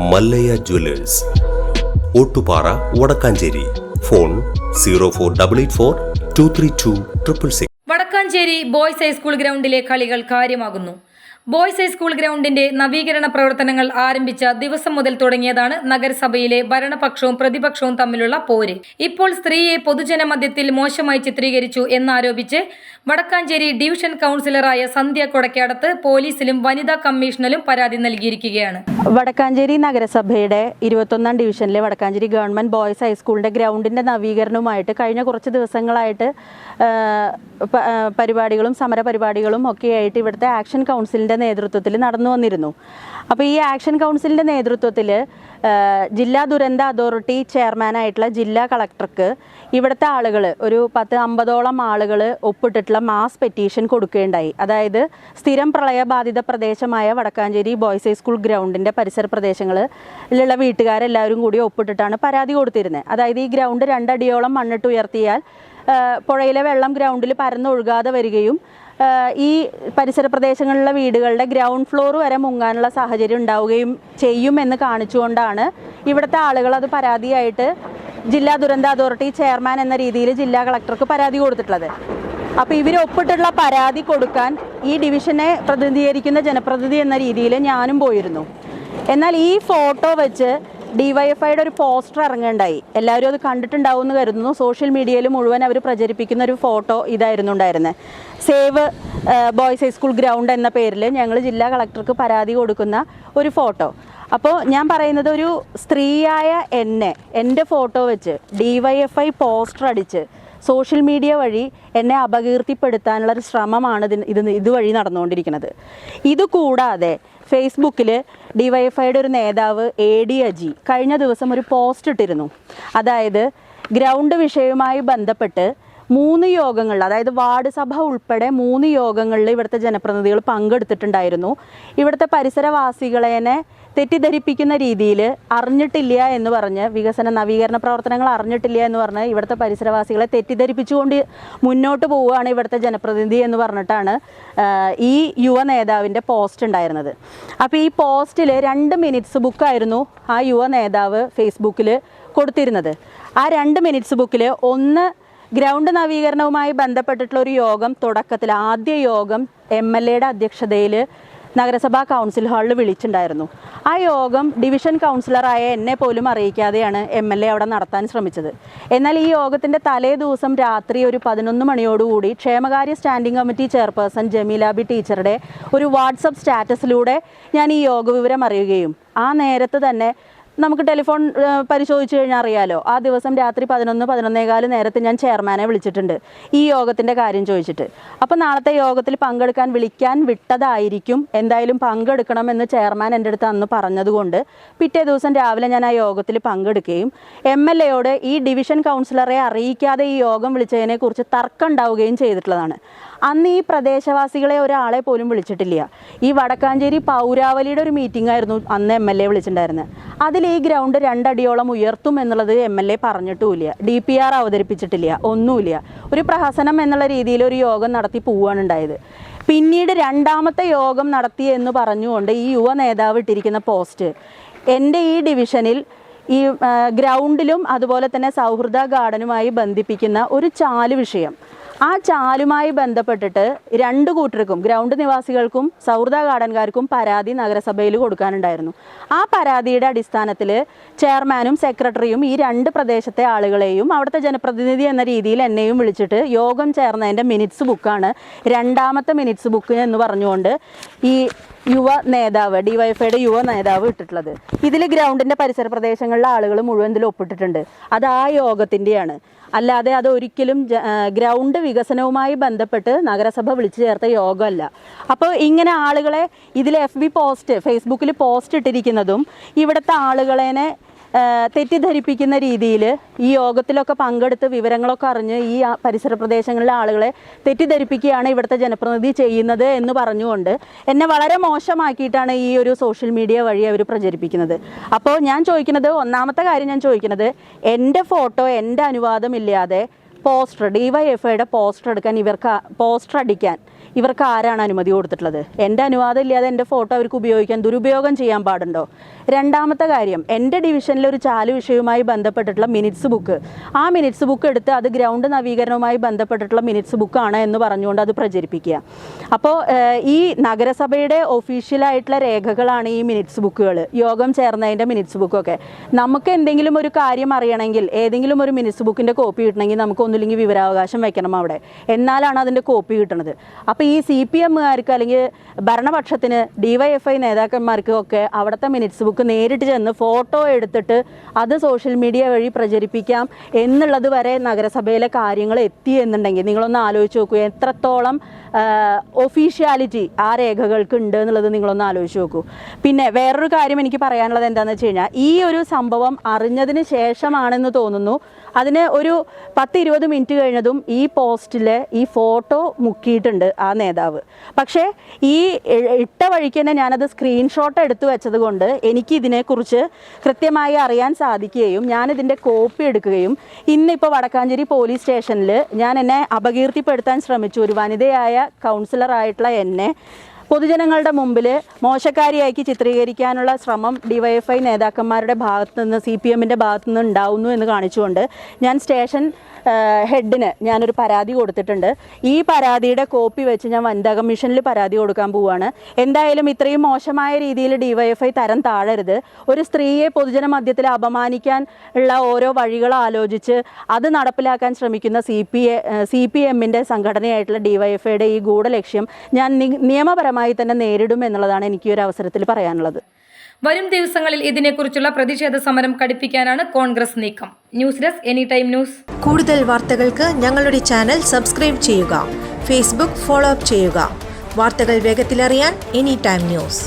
Mallayya jewellers, Ottupara, Vadakkanchery. Phone 0488423266. Vadakkanchery boys high school ഗ്രൗണ്ടിലെ കളികൾ കാര്യമാകുന്നു. ബോയ്സ് ഹൈസ്കൂൾ ഗ്രൗണ്ടിന്റെ നവീകരണ പ്രവർത്തനങ്ങൾ ആരംഭിച്ച ദിവസം മുതൽ തുടങ്ങിയതാണ് നഗരസഭയിലെ ഭരണപക്ഷവും പ്രതിപക്ഷവും തമ്മിലുള്ള പോര്. ഇപ്പോൾ സ്ത്രീയെ പൊതുജന മധ്യത്തിൽ മോശമായി ചിത്രീകരിച്ചു എന്നാരോപിച്ച് വടക്കാഞ്ചേരി ഡിവിഷൻ കൗൺസിലറായ സന്ധ്യ കൊടക്കാടത്ത് പോലീസിലും വനിതാ കമ്മീഷനിലും പരാതി നൽകിയിരിക്കുകയാണ്. വടക്കാഞ്ചേരി നഗരസഭയുടെ 21ാം ഡിവിഷനിലെ വടക്കാഞ്ചേരി ഗവൺമെന്റ് ബോയ്സ് ഹൈസ്കൂളിന്റെ ഗ്രൗണ്ടിന്റെ നവീകരണവുമായിട്ട് കഴിഞ്ഞ കുറച്ച് ദിവസങ്ങളായിട്ട് പരിപാടികളും സമരപരിപാടികളും ഒക്കെയായിട്ട് ഇവിടുത്തെ ആക്ഷൻ കൗൺസിലിൻ്റെ നേതൃത്വത്തിൽ നടന്നു വന്നിരുന്നു. അപ്പോൾ ഈ ആക്ഷൻ കൗൺസിലിൻ്റെ നേതൃത്വത്തിൽ ജില്ലാ ദുരന്ത അതോറിറ്റി ചെയർമാനായിട്ടുള്ള ജില്ലാ കളക്ടർക്ക് ഇവിടുത്തെ ആളുകൾ ഒരു 50-ഓളം ആളുകൾ ഒപ്പിട്ടിട്ടുള്ള മാസ് പെറ്റീഷൻ കൊടുക്കുകയുണ്ടായി. അതായത് സ്ഥിരം പ്രളയബാധിത പ്രദേശമായ വടക്കാഞ്ചേരി ബോയ്സ് ഹൈസ്കൂൾ ഗ്രൗണ്ടിൻ്റെ പരിസര പ്രദേശങ്ങളിലുള്ള വീട്ടുകാരെല്ലാവരും കൂടി ഒപ്പിട്ടിട്ടാണ് പരാതി കൊടുത്തിരുന്നത്. അതായത് ഈ ഗ്രൗണ്ട് 2 അടിയോളം മണ്ണിട്ട് ഉയർത്തിയാൽ പുഴയിലെ വെള്ളം ഗ്രൗണ്ടിൽ പരന്നൊഴുകാതെ വരികയും ഈ പരിസര പ്രദേശങ്ങളിലെ വീടുകളുടെ ഗ്രൗണ്ട് ഫ്ലോർ വരെ മുങ്ങാനുള്ള സാഹചര്യം ഉണ്ടാവുകയും ചെയ്യുമെന്ന് കാണിച്ചുകൊണ്ടാണ് ഇവിടുത്തെ ആളുകൾ അത് പരാതിയായിട്ട് ജില്ലാ ദുരന്ത അതോറിറ്റി ചെയർമാൻ എന്ന രീതിയിൽ ജില്ലാ കളക്ടർക്ക് പരാതി കൊടുത്തിട്ടുള്ളത്. അപ്പോൾ ഇവർ ഒപ്പിട്ടുള്ള പരാതി കൊടുക്കാൻ ഈ ഡിവിഷനെ പ്രതിനിധീകരിക്കുന്ന ജനപ്രതിനിധി എന്ന രീതിയിൽ ഞാനും പോയിരുന്നു. എന്നാൽ ഈ ഫോട്ടോ വെച്ച് ഡിവൈഎഫ്ഐയുടെ ഒരു പോസ്റ്റർ ഇറങ്ങുകയുണ്ടായി. എല്ലാവരും അത് കണ്ടിട്ടുണ്ടാവും എന്ന് കരുതുന്നു. സോഷ്യൽ മീഡിയയിൽ മുഴുവൻ അവർ പ്രചരിപ്പിക്കുന്ന ഒരു ഫോട്ടോ ഇതായിരുന്നു ഉണ്ടായിരുന്നത്. സേവ് ബോയ്സ് ഹൈസ്കൂൾ ഗ്രൗണ്ട് എന്ന പേരിൽ ഞങ്ങൾ ജില്ലാ കളക്ടർക്ക് പരാതി കൊടുക്കുന്ന ഒരു ഫോട്ടോ. അപ്പോൾ ഞാൻ പറയുന്നത്, ഒരു സ്ത്രീയായ എൻ്റെ ഫോട്ടോ വെച്ച് ഡിവൈഎഫ്ഐ പോസ്റ്റർ അടിച്ച് സോഷ്യൽ മീഡിയ വഴി എന്നെ അപകീർത്തിപ്പെടുത്താനുള്ളൊരു ശ്രമമാണ് ഇതുവഴി നടന്നുകൊണ്ടിരിക്കുന്നത്. ഇതുകൂടാതെ ഫേസ്ബുക്കിൽ ഡിവൈഎഫ്ഐയുടെ ഒരു നേതാവ് AD അജി കഴിഞ്ഞ ദിവസം ഒരു പോസ്റ്റ് ഇട്ടിരുന്നു. അതായത് ഗ്രൗണ്ട് വിഷയവുമായി ബന്ധപ്പെട്ട് 3 യോഗങ്ങളിൽ, അതായത് വാർഡ് സഭ ഉൾപ്പെടെ 3 യോഗങ്ങളിൽ ഇവിടുത്തെ ജനപ്രതിനിധികൾ പങ്കെടുത്തിട്ടുണ്ടായിരുന്നു. ഇവിടുത്തെ പരിസരവാസികളെ തെറ്റിദ്ധരിപ്പിക്കുന്ന രീതിയിൽ അറിഞ്ഞിട്ടില്ല എന്ന് പറഞ്ഞ്, നവീകരണ പ്രവർത്തനങ്ങൾ അറിഞ്ഞിട്ടില്ല എന്ന് പറഞ്ഞ് ഇവിടുത്തെ പരിസരവാസികളെ തെറ്റിദ്ധരിപ്പിച്ചുകൊണ്ട് മുന്നോട്ട് പോവുകയാണ് ഇവിടുത്തെ ജനപ്രതിനിധി എന്ന് പറഞ്ഞിട്ടാണ് ഈ യുവ നേതാവിൻ്റെ പോസ്റ്റ് ഉണ്ടായിരുന്നത്. അപ്പോൾ ഈ പോസ്റ്റിൽ 2 മിനിറ്റ്സ് ബുക്കായിരുന്നു ആ യുവ നേതാവ് ഫേസ്ബുക്കിൽ കൊടുത്തിരുന്നത്. ആ 2 മിനിറ്റ്സ് ബുക്കിൽ ഒന്ന് ഗ്രൗണ്ട് നവീകരണവുമായി ബന്ധപ്പെട്ടിട്ടുള്ള ഒരു യോഗം, തുടക്കത്തിൽ ആദ്യ യോഗം MLAയുടെ അധ്യക്ഷതയിൽ നഗരസഭാ കൗൺസിൽ ഹാളിൽ വിളിച്ചിട്ടുണ്ടായിരുന്നു. ആ യോഗം ഡിവിഷൻ കൗൺസിലറായ എന്നെ പോലും അറിയിക്കാതെയാണ് MLA അവിടെ നടത്താൻ ശ്രമിച്ചത്. എന്നാൽ ഈ യോഗത്തിൻ്റെ തലേ ദിവസം രാത്രി ഒരു 11 മണിയോടുകൂടി ക്ഷേമകാര്യ സ്റ്റാൻഡിംഗ് കമ്മിറ്റി ചെയർപേഴ്സൺ ജമീലാബി ടീച്ചറുടെ ഒരു വാട്സപ്പ് സ്റ്റാറ്റസിലൂടെ ഞാൻ ഈ യോഗ വിവരം അറിയുകയും ആ നേരത്ത് തന്നെ നമുക്ക് ടെലിഫോൺ പരിശോധിച്ച് കഴിഞ്ഞാൽ അറിയാലോ, ആ ദിവസം രാത്രി 11-11:15 നേരത്ത് ഞാൻ ചെയർമാനെ വിളിച്ചിട്ടുണ്ട് ഈ യോഗത്തിൻ്റെ കാര്യം ചോദിച്ചിട്ട്. അപ്പോൾ നാളത്തെ യോഗത്തിൽ പങ്കെടുക്കാൻ വിളിക്കാൻ വിട്ടതായിരിക്കും, എന്തായാലും പങ്കെടുക്കണമെന്ന് ചെയർമാൻ എൻ്റെ അടുത്ത് അന്ന് പറഞ്ഞതുകൊണ്ട് പിറ്റേ ദിവസം രാവിലെ ഞാൻ ആ യോഗത്തിൽ പങ്കെടുക്കുകയും MLAയോട് ഈ ഡിവിഷൻ കൗൺസിലറെ അറിയിക്കാതെ ഈ യോഗം വിളിച്ചതിനെക്കുറിച്ച് തർക്കം ഉണ്ടാവുകയും ചെയ്തിട്ടുള്ളതാണ്. അന്ന് ഈ പ്രദേശവാസികളെ ഒരാളെ പോലും വിളിച്ചിട്ടില്ല. ഈ വടക്കാഞ്ചേരി പൗരാവലിയുടെ ഒരു മീറ്റിംഗ് ആയിരുന്നു അന്ന് MLA വിളിച്ചിട്ടുണ്ടായിരുന്നത്. അതിൽ ഈ ഗ്രൗണ്ട് 2 അടിയോളം ഉയർത്തും എന്നുള്ളത് MLA പറഞ്ഞിട്ടുമില്ല, DPR അവതരിപ്പിച്ചിട്ടില്ല, ഒന്നുമില്ല. ഒരു പ്രഹസനം എന്നുള്ള രീതിയിൽ ഒരു യോഗം നടത്തി പോവുകയാണ് ഉണ്ടായത്. പിന്നീട് 2ാമത്തെ യോഗം നടത്തി എന്ന് പറഞ്ഞുകൊണ്ട് ഈ യുവ നേതാവ് ഇട്ടിരിക്കുന്ന പോസ്റ്റ് എൻ്റെ ഈ ഡിവിഷനിൽ ഈ ഗ്രൗണ്ടിലും അതുപോലെ തന്നെ സൗഹൃദ ഗാർഡനുമായി ബന്ധിപ്പിക്കുന്ന ഒരു ചാല് വിഷയം, ആ ചാലുമായി ബന്ധപ്പെട്ടിട്ട് 2 കൂട്ടർക്കും, ഗ്രൗണ്ട് നിവാസികൾക്കും സൗഹൃദ ഗാർഡൻകാർക്കും പരാതി നഗരസഭയിൽ കൊടുക്കാനുണ്ടായിരുന്നു. ആ പരാതിയുടെ അടിസ്ഥാനത്തിൽ ചെയർമാനും സെക്രട്ടറിയും ഈ 2 പ്രദേശത്തെ ആളുകളെയും അവിടുത്തെ ജനപ്രതിനിധി എന്ന രീതിയിൽ എന്നെയും വിളിച്ചിട്ട് യോഗം ചേർന്നതിൻ്റെ മിനിറ്റ്സ് ബുക്കാണ്, 2ാമത്തെ മിനിറ്റ്സ് ബുക്ക് എന്ന് പറഞ്ഞുകൊണ്ട് ഈ യുവ നേതാവ്, ഡിവൈഎഫ്ഐയുടെ യുവ നേതാവ് ഇട്ടിട്ടുള്ളത്. ഇതിൽ ഗ്രൗണ്ടിൻ്റെ പരിസര പ്രദേശങ്ങളിലെ ആളുകൾ മുഴുവൻ ഇതിൽ ഒപ്പിട്ടിട്ടുണ്ട്. അത് ആ യോഗത്തിൻ്റെയാണ്, അല്ലാതെ അത് ഒരിക്കലും ഗ്രൗണ്ട് വികസനവുമായി ബന്ധപ്പെട്ട് നഗരസഭ വിളിച്ചു ചേർത്ത യോഗമല്ല. അപ്പോൾ ഇങ്ങനെ ആളുകളെ ഇതിൽ FB പോസ്റ്റ്, ഫേസ്ബുക്കിൽ പോസ്റ്റ് ഇട്ടിരിക്കുന്നതും ഇവിടുത്തെ ആളുകളെ തെറ്റിദ്ധരിപ്പിക്കുന്ന രീതിയിൽ ഈ യോഗത്തിലൊക്കെ പങ്കെടുത്ത് വിവരങ്ങളൊക്കെ അറിഞ്ഞ് ഈ പരിസര പ്രദേശങ്ങളിലെ ആളുകളെ തെറ്റിദ്ധരിപ്പിക്കുകയാണ് ഇവിടുത്തെ ജനപ്രതിനിധി ചെയ്യുന്നത് എന്ന് പറഞ്ഞുകൊണ്ട് എന്നെ വളരെ മോശമാക്കിയിട്ടാണ് ഈ ഒരു സോഷ്യൽ മീഡിയ വഴി അവർ പ്രചരിപ്പിക്കുന്നത്. അപ്പോൾ ഞാൻ ചോദിക്കുന്നത്, ഒന്നാമത്തെ കാര്യം ഞാൻ ചോദിക്കുന്നത്, എൻ്റെ ഫോട്ടോ എൻ്റെ അനുവാദമില്ലാതെ പോസ്റ്റർ, ഡിവൈഎഫ്ഐയുടെ പോസ്റ്റർ എടുക്കാൻ, പോസ്റ്റർ അടിക്കാൻ ഇവർക്ക് ആരാണ് അനുമതി കൊടുത്തിട്ടുള്ളത്? എൻ്റെ അനുവാദം ഇല്ലാതെ എൻ്റെ ഫോട്ടോ അവർക്ക് ഉപയോഗിക്കാൻ ദുരുപയോഗം ചെയ്യാൻ പാടുണ്ടോ? രണ്ടാമത്തെ കാര്യം, എൻ്റെ ഡിവിഷനിലെ ഒരു ചാലു വിഷയവുമായി ബന്ധപ്പെട്ടിട്ടുള്ള മിനിറ്റ്സ് ബുക്ക്, ആ മിനിറ്റ്സ് ബുക്ക് എടുത്ത് അത് ഗ്രൗണ്ട് നവീകരണവുമായി ബന്ധപ്പെട്ടിട്ടുള്ള മിനിറ്റ്സ് ബുക്കാണ് എന്ന് പറഞ്ഞുകൊണ്ട് അത് പ്രചരിപ്പിക്കുക. അപ്പോൾ ഈ നഗരസഭയുടെ ഒഫീഷ്യലായിട്ടുള്ള രേഖകളാണ് ഈ മിനിറ്റ്സ് ബുക്കുകൾ, യോഗം ചേർന്നതിൻ്റെ മിനിറ്റ്സ് ബുക്കൊക്കെ. നമുക്ക് എന്തെങ്കിലും ഒരു കാര്യം അറിയണമെങ്കിൽ, ഏതെങ്കിലും ഒരു മിനിറ്റ്സ് ബുക്കിൻ്റെ കോപ്പി കിട്ടണമെങ്കിൽ നമുക്ക് ഒന്നുമില്ലെങ്കിൽ വിവരാവകാശം വെക്കണം അവിടെ, എന്നാലാണ് അതിൻ്റെ കോപ്പി കിട്ടുന്നത്. അപ്പോൾ ഈ CPMകാർക്ക് അല്ലെങ്കിൽ ഭരണപക്ഷത്തിന് DYFI നേതാക്കന്മാർക്കും ഒക്കെ അവിടുത്തെ മിനിറ്റ്സ് ബുക്ക് നേരിട്ട് ചെന്ന് ഫോട്ടോ എടുത്തിട്ട് അത് സോഷ്യൽ മീഡിയ വഴി പ്രചരിപ്പിക്കാം എന്നുള്ളത് വരെ നഗരസഭയിലെ കാര്യങ്ങൾ എത്തി എന്നുണ്ടെങ്കിൽ നിങ്ങളൊന്ന് ആലോചിച്ച് നോക്കൂ, എത്രത്തോളം ഒഫീഷ്യാലിറ്റി ആ രേഖകൾക്ക് ഉണ്ട് എന്നുള്ളത് നിങ്ങളൊന്ന് ആലോചിച്ച് നോക്കൂ. പിന്നെ വേറൊരു കാര്യം എനിക്ക് പറയാനുള്ളത് എന്താണെന്ന് വെച്ച് കഴിഞ്ഞാൽ, ഈ ഒരു സംഭവം അറിഞ്ഞതിന് ശേഷമാണെന്ന് തോന്നുന്നു അതിന് ഒരു 10-20 മിനിറ്റ് കഴിഞ്ഞതും ഈ പോസ്റ്റിൽ ഈ ഫോട്ടോ മുക്കിയിട്ടുണ്ട് ആ നേതാവ്. പക്ഷേ ഈ ഇട്ട വഴിക്ക് തന്നെ ഞാനത് സ്ക്രീൻഷോട്ട് എടുത്തു വെച്ചത് കൊണ്ട് എനിക്ക് ഇതിനെക്കുറിച്ച് കൃത്യമായി അറിയാൻ സാധിക്കുകയും ഞാനിതിൻ്റെ കോപ്പി എടുക്കുകയും ഇന്നിപ്പോൾ വടക്കാഞ്ചേരി പോലീസ് സ്റ്റേഷനിൽ ഞാൻ എന്നെ അപകീർത്തിപ്പെടുത്താൻ ശ്രമിച്ചു, ഒരു വനിതയായ കൗൺസിലറായിട്ടുള്ള എന്നെ പൊതുജനങ്ങളുടെ മുമ്പിൽ മോശക്കാരിയാക്കി ചിത്രീകരിക്കാനുള്ള ശ്രമം DYFI നേതാക്കന്മാരുടെ ഭാഗത്തു നിന്ന്, CPMൻ്റെ ഭാഗത്തു നിന്ന് ഉണ്ടാവുന്നു എന്ന് കാണിച്ചുകൊണ്ട് ഞാൻ സ്റ്റേഷൻ ഹെഡിന് ഞാനൊരു പരാതി കൊടുത്തിട്ടുണ്ട്. ഈ പരാതിയുടെ കോപ്പി വെച്ച് ഞാൻ വനിതാ കമ്മീഷനിൽ പരാതി കൊടുക്കാൻ പോവുകയാണ്. എന്തായാലും ഇത്രയും മോശമായ രീതിയിൽ DYFI തരം താഴരുത്. ഒരു സ്ത്രീയെ പൊതുജന മധ്യത്തിൽ അപമാനിക്കാൻ ഉള്ള ഓരോ വഴികൾ ആലോചിച്ച് അത് നടപ്പിലാക്കാൻ ശ്രമിക്കുന്ന CPMൻ്റെ സംഘടനയായിട്ടുള്ള DYFIയുടെ ഈ ഗൂഢലക്ഷ്യം ഞാൻ നിയമപരമായി തന്നെ നേരിടും എന്നുള്ളതാണ് എനിക്ക് ഈ ഒരു അവസരത്തിൽ പറയാനുള്ളത്. വരും ദിവസങ്ങളിൽ ഇതിനെക്കുറിച്ചുള്ള പ്രതിഷേധ സമരം കടുപ്പിക്കാനാണ് കോൺഗ്രസ് നീക്കം. News desk any time news. കൂടുതൽ വാർത്തകൾക്ക് ഞങ്ങളുടെ ചാനൽ സബ്സ്ക്രൈബ് ചെയ്യുക. ഫേസ്ബുക്ക് ഫോളോ അപ്പ് ചെയ്യുക. വാർത്തകൾ വേഗത്തിലറിയാൻ എനി ടൈം ന്യൂസ്.